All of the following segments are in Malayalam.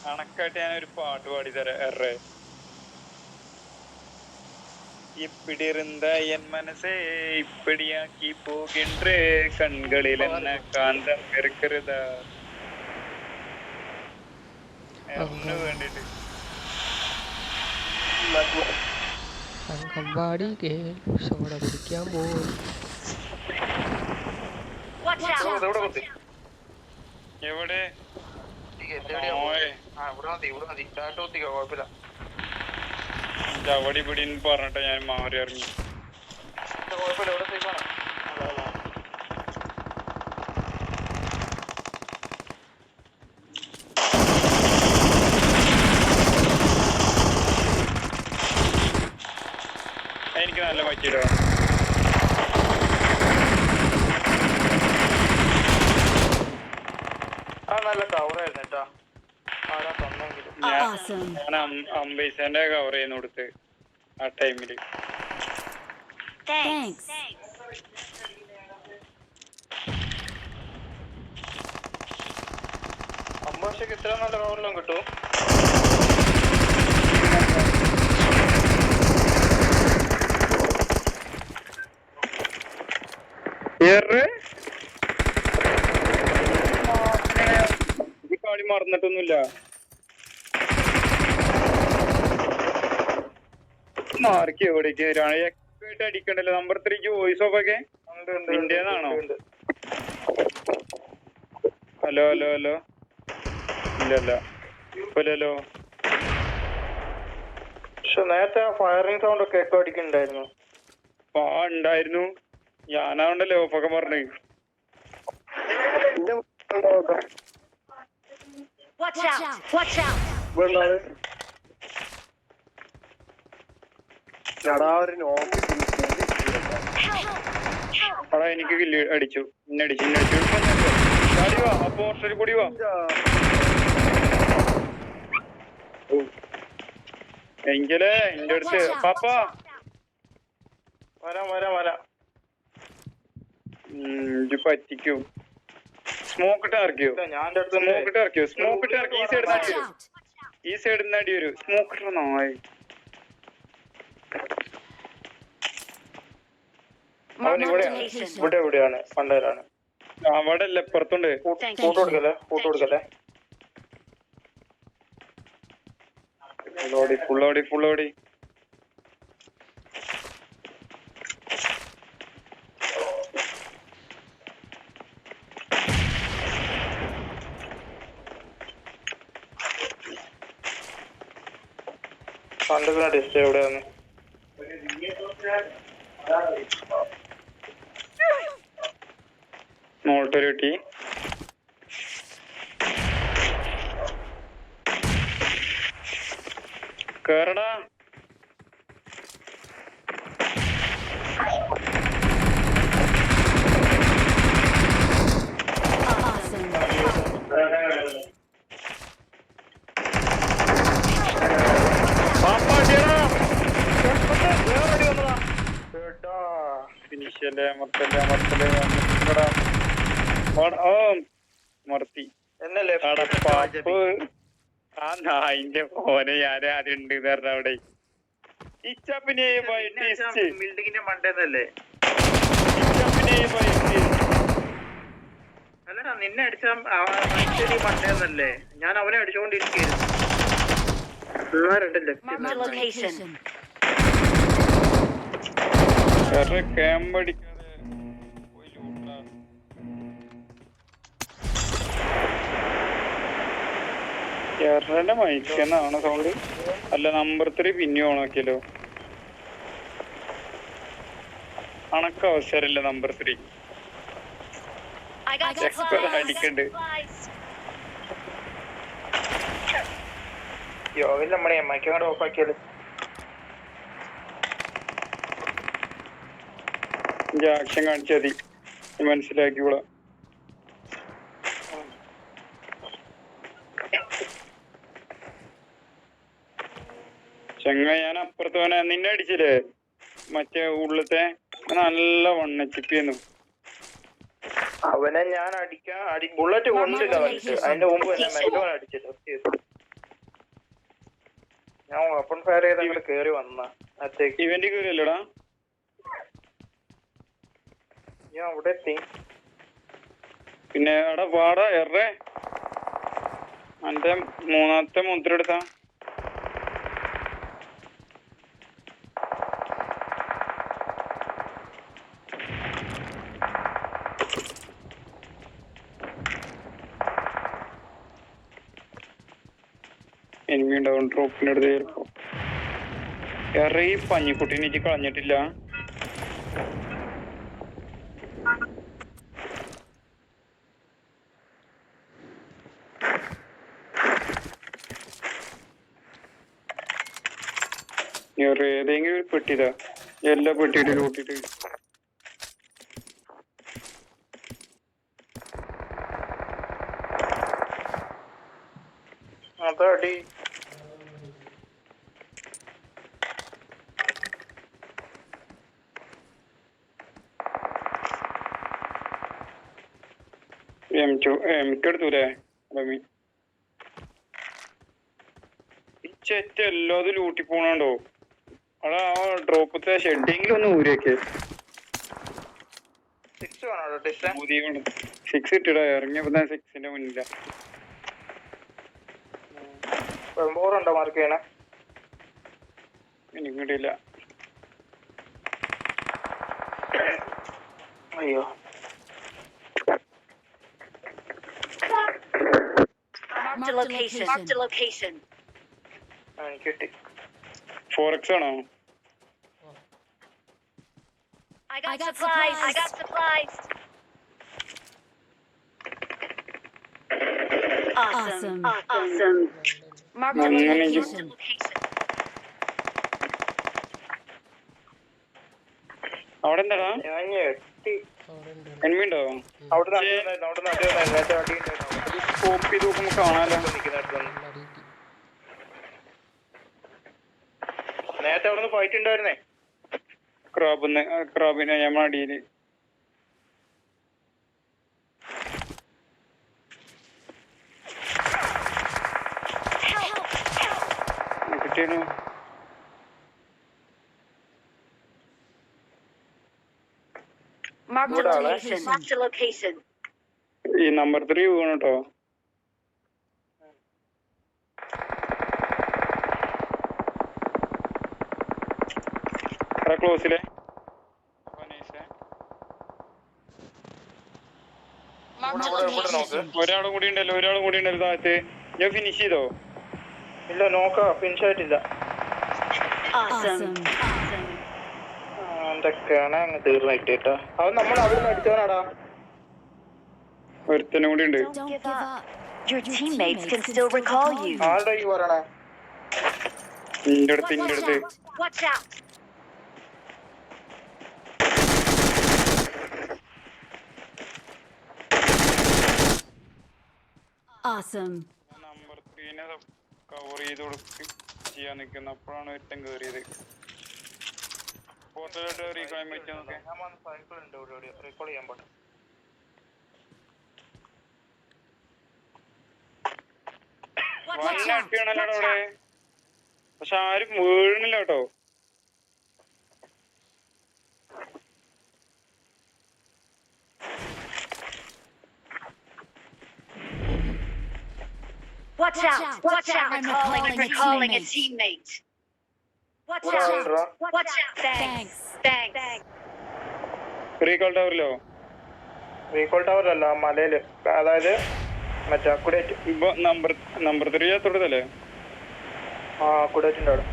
കണക്കായിട്ട് ഞാനൊരു പാട്ട് പാടി തരാം. എറേ இப்படி இருந்தா என் மனசே இப்படியாக்கி போகின்ற கண்களில் என்ன காந்தம் இருக்கிறதா വേണ്ടിട്ട് അങ്കമ്പാടി സോഡ കുടിക്കാൻ പോയി. എവിടെ ചവടി പിടിന്ന് പറഞ്ഞിട്ട് ഞാൻ മാറി ഇറങ്ങി. എനിക്ക് നല്ല പറ്റിയിട്ടോ. നല്ല കവറായിരുന്നു കേട്ടോ. ഞാൻ അംബൈസന്റെ കവർ ചെയ്യുന്ന കൊടുത്ത് ആ ടൈമില്. അംബാഷക്ക് ഇത്ര നല്ല കവറെല്ലാം കിട്ടും. ഈ കളി മറന്നിട്ടൊന്നുമില്ല. മാർക്ക് എവിടേക്ക് എക്സ്പേർട്ട് അടിക്കണ്ടല്ലോ. നമ്പർ 3 വോയിസ് ഓഫ് ഒക്കെ ഇന്ത്യന്നാണോ? ഹലോ ഹലോ ഹലോ ഇല്ലല്ല ഇല്ലല്ലോ. പക്ഷെ നേരത്തെ ആ ഫയറിംഗ് സൗണ്ട് ഒക്കെ എക്കോ അടിക്കുന്നുണ്ടായിരുന്നു. ഉണ്ടായിരുന്നു. ഞാനാണ്ടല്ലോ ഓഫൊക്കെ പറഞ്ഞു. അടാ എനിക്ക് കില്ല് അടിച്ചു. ഇന്നടിച്ചു അപ്പൊ ഹോസ്റ്റലിൽ കൂടി വാ. എങ്കിലേ എന്റെ അടുത്ത് പാപ്പ വരാം വരാം വരാം. പറ്റിക്കും. സ്മോക്കിട്ട് ഇറക്കിയോ? സ്മോക്കിട്ട് ഇറക്കിയോ? സ്മോക്കിട്ട് ഇറക്കി. ഈ സൈഡിൽ നിന്ന് അടി വരും. ഈ സൈഡിൽ നിന്ന് അടി വരും. സ്മോക്കിട്ട് നായി. അവൻ ഇവിടെയാണ്. ഇവിടെ എവിടെയാണ്? പണ്ടേരാണ്. അവിടെ അല്ല, ഇപ്പുറത്തുണ്ട്. കൂട്ട് കൊടുക്കല്ലേ. ഫുള്ളോടി. പണ്ടേരാ ഡിസ്റ്റേ എവിടെയാണ്? മോൾട്ടൊരു കിട്ടി. കേറടാ. മർത്തി ആ നായിന്റെ ഫോന് ഞാൻ ആദ്യം ഉണ്ട് പറഞ്ഞ അവിടെ. ബിൽഡിങ്ങിന്റെ മണ്ടേന്നല്ലേ? അല്ലടാ, നിന്നെ അടിച്ച മണ്ടേന്നല്ലേ? ഞാൻ അവനെ അടിച്ചുകൊണ്ടിരിക്കുന്നു. ക്യാമ്പടിക്കാതെ പോയി ലൂട്ടാ. എറന്റെ മൈക്കെന്നാണ് സൗണ്ട്. അല്ല, നമ്പർ 3 പിന്നെ ഓണാക്കിയല്ലോ. അണക്ക അവസരമില്ല. നമ്പർ 3 അടിക്കണ്ട്. യോഗയിൽ നമ്മളെ മൈക്കങ്ങോട്ട് ഓഫാക്കിയത്. ആക്ഷൻ കാണിച്ചാൽ മതി, മനസ്സിലാക്കിക്കോളാം. ചെങ്ങ ഞാൻ അപ്പുറത്ത് പോനെ നിന്നെ അടിച്ചില്ലേ? മറ്റേ ഉള്ളത്തെ നല്ല വണ്ണച്ചിപ്പിന്നു. അവനെ ഞാൻ അടിക്കാൻ ബുള്ളറ്റ് കൊണ്ടില്ല. അതിന്റെ മുമ്പ് തന്നെ മെല്ലോൺ അടിച്ചില്ല. ഞാൻ ഓപ്പൺ ഫയർ ചെയ്ത് അങ്ങോട്ട് കേറി വന്ന ഇവന്റ് കയറിയല്ലോടാ. ഞാൻ അവിടെ എത്തി. പിന്നെ അവിടെ വാടാ എറേ എന്റെ മൂന്നാമത്തെ മുദ്ര എടുത്താ. എനിമി ഉണ്ടാവും ഡ്രോപ്പിന്റെ അടുത്ത് ചിലപ്പോ. എറ ഈ പഞ്ഞിക്കുട്ടീനെ എനിക്ക് കളഞ്ഞിട്ടില്ല. ഏതെങ്കിലും ഒരു പെട്ടിതാ, എല്ലാ പെട്ടിയിട്ട് കൂട്ടിട്ട് അതടി എടുത്തൂലേ റമി. ഈ ചെറ്റ് എല്ലാതും ലൂട്ടി പോണോ. അവിടെ ആ ഡ്രോപ്പത്തെ ഷെഡിങ്ങിൽ ഒന്ന് ഊരിയൊക്കെ 6 ഇട്ടിടാ. ഇറങ്ങിയപ്പോ 6ന്റെ മുന്നില. ഉണ്ടോ മാർക്ക് ചെയ്യണേ? എനിക്ക് കിട്ടിയില്ല. അയ്യോ കിട്ടി. 4x ആണോ? I got supplies. Awesome. Marked a location. അവിടെ എന്താടാ ഞാൻ ഞെട്ടി. എനിമി ഉണ്ടോ? അവിടെ സ്കോപ്പ് ചെയ്ത് നോക്കുമ്പോ കാണാലോ. നേരത്തെ അവിടെ ഫൈറ്റ് ഉണ്ടായിരുന്നേ. ക്രാബിനെ ഞമ്മ അടിയില് കിട്ടിയാണോ? Marked a location. ഈ നമ്പർ 3 വീണു കേട്ടോ. ക്ലോസിലെ ഒരാളും കൂടി ഉണ്ടല്ലോ താഴത്ത്. ഞാൻ ഫിനിഷ് ചെയ്തോ? ഇല്ല, നോക്കാം. ഫിനിഷ് ആയിട്ടില്ല. എന്തൊക്കെയാണ് അങ്ങ് തീർന്നിട്ട് കേട്ടോ. അത് നമ്മൾ അവിടെ നിന്ന് അടിച്ചവനാടാ. ഒരുത്തനും കൂടി ഉണ്ട്. ആളുടെ ഈ പറയണേ ഇന്റെ അടുത്ത് നമ്പർ 3 കവർ ചെയ്ത് ചെയ്യാൻ നിൽക്കുന്ന അപ്പോഴാണ് ഒരുത്തൻ കേറിയത്. ഫോട്ടോയിട്ട് റീകോളാൻ പറ്റുമോ? സൈക്കിൾ ഉണ്ട് ഇവിടെ, റീകോൾ ചെയ്യാൻ പാടില്ല. അടിയാണല്ലോ അവിടെ. പക്ഷെ ആരും വീഴണില്ല കേട്ടോ. Watch out! Recalling a teammate. Watch out! Thanks. Recall ടവറിലോ? റീകോൾ ടവർ അല്ല, മലയില്. അതായത് മറ്റേ കുടേറ്റ്. ഇപ്പൊ നമ്പർ 3 തൊട്ടതല്ലേ? ആ, കുടേറ്റിന്റെ അവിടെ.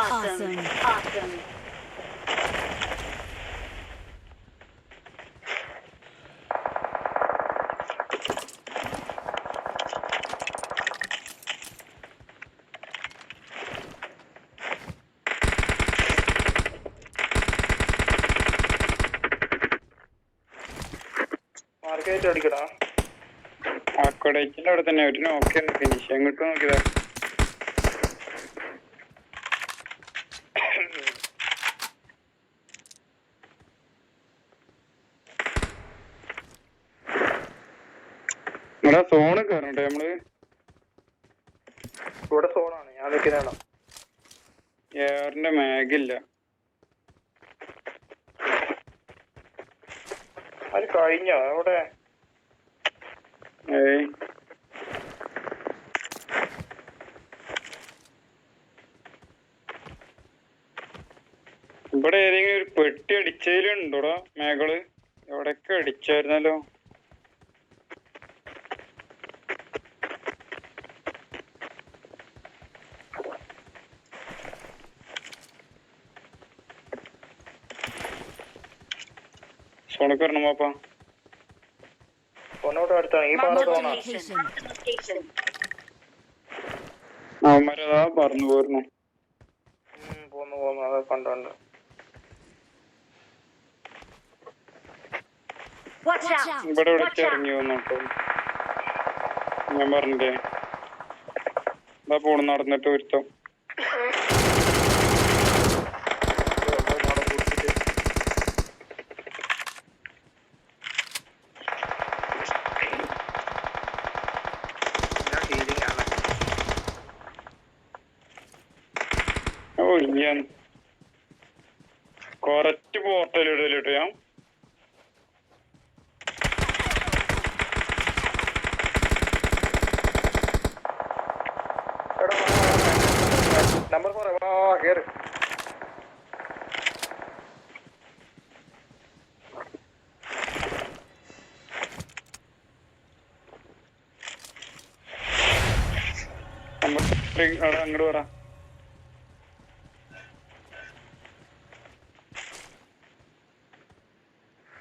Awesome. മാർക്കറ്റ് അടിക്കടാ. ആ കൊടേറ്റിന്റെ അവിടെ തന്നെ ഒരു നോക്കിയാണ് ഫിനിഷ്. എങ്ങോട്ട് നോക്കിയതാ? ഇവിടെ സോണ് കയറണ്ടേ നമ്മള്? ഇവിടെ സോണാണ്, ഞാൻ നിൽക്കുന്നതാണ്. എയറിന്റെ മാഗില്ല. അത് കഴിഞ്ഞോ അവിടെ? ഏയ് ഇവിടെ ഏതെങ്കിലും ഒരു പെട്ടി അടിച്ചതിലുണ്ടോടാ മേഘള്? എവിടെയൊക്കെ അടിച്ചായിരുന്നല്ലോ. സോണക്ക് വരണം പാപ്പാ. സോണോട്ട് അടുത്താണ് ഈ പാറ സോണാ. Location. അവന്മാരതാ പറഞ്ഞു പോരുന്നു. പോന്നു അത് കണ്ടുണ്ട്. Watch out. ഇവിടെ വിളിച്ച് ഇറങ്ങി വന്നോട്ടോ. ഞാൻ പറഞ്ഞില്ലേ എന്താ പോണ് നടന്നിട്ട് വരുത്തം. ഞാൻ കൊറച്ച് പോർട്ടലിടലിട്ടോ ഞാൻ. നമ്പർ 4 കേറ്. അങ്ങോട്ട് പറ.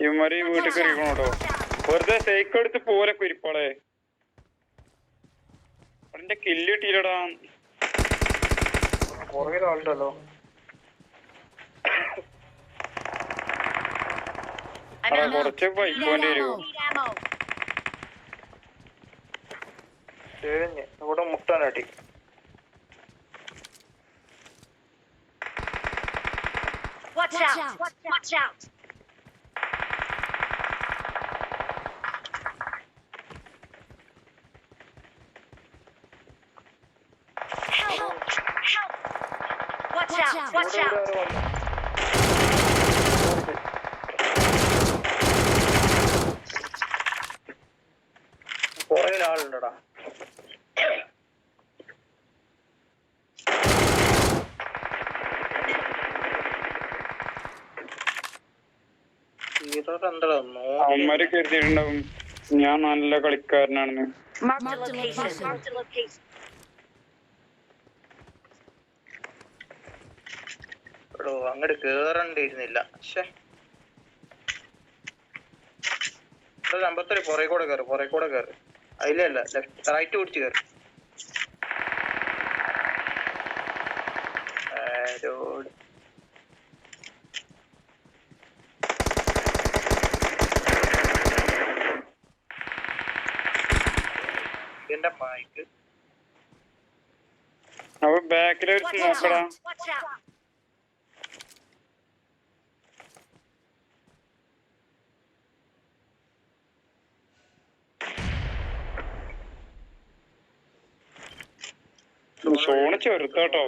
ഇവന്മാര് വീട്ടിൽ കയറിക്കണോട്ടോ. വെറുതെ സൈക്കിൾ എടുത്ത് പോലെ കുരിപ്പാളെ. അതിന്റെ കില്ല് കിട്ടിയില്ലടാ. പുറകിലാളുണ്ടല്ലോ. അടാ കുറച്ച് പൈപ്പോന്റെ വരുമോ? ഇവിടെ മുട്ടാനാട്ടി. Watch out. Watch out. Help. Help. Watch out. Watch out. പുറകിലാളുണ്ടടാ. അവന്മാര് കരുതിയിട്ടുണ്ടാവും ഞാൻ നല്ല കളിക്കാരനാണെന്ന്. Mark the location. എടോ അങ്ങോട്ട് കേറണ്ടിരുന്നില്ല. നമ്പർ 3 പുറകെ കൂടെ കയറി. അതിലല്ല ലെഫ്റ്റ് റൈറ്റ് പിടിച്ച് കയറി. എന്റെ മൈക്ക് അപ്പൊ ബാക്കിലൊരു നോക്കടാ. Watch out. സോണ് ചെറുത്താട്ടോ.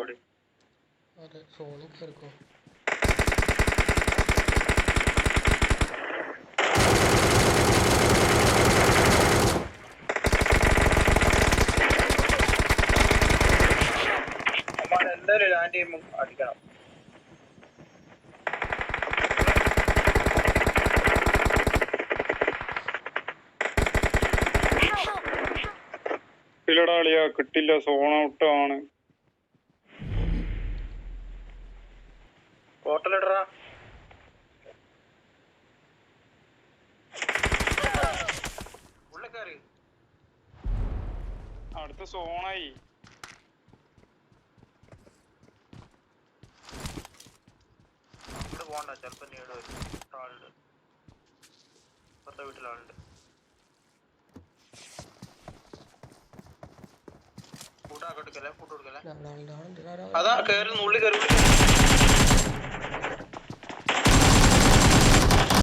അതെ സോണിൽ കയറിക്കോ. എന്തായാലും ലാൻഡ് ചെയ്യുമ്പോൾ അടിക്കണം. ഇല്ലടാ അളിയാ കിട്ടില്ല. സോൺ ഔട്ടാണ്. ഹോട്ടലിടറാ. ഉള്ളിൽ കയറി. അടുത്ത സോണായി. അങ്ങോട്ട് പോകണ്ട, ചിലപ്പോ നീട് വരും. ആളുണ്ട് ഇപ്പുറത്തെ വീട്ടിലാളുണ്ട്. ഫുഡ് കൊടുക്കല്ലേ. അതാ കയറി ഉള്ളിൽ കയറി.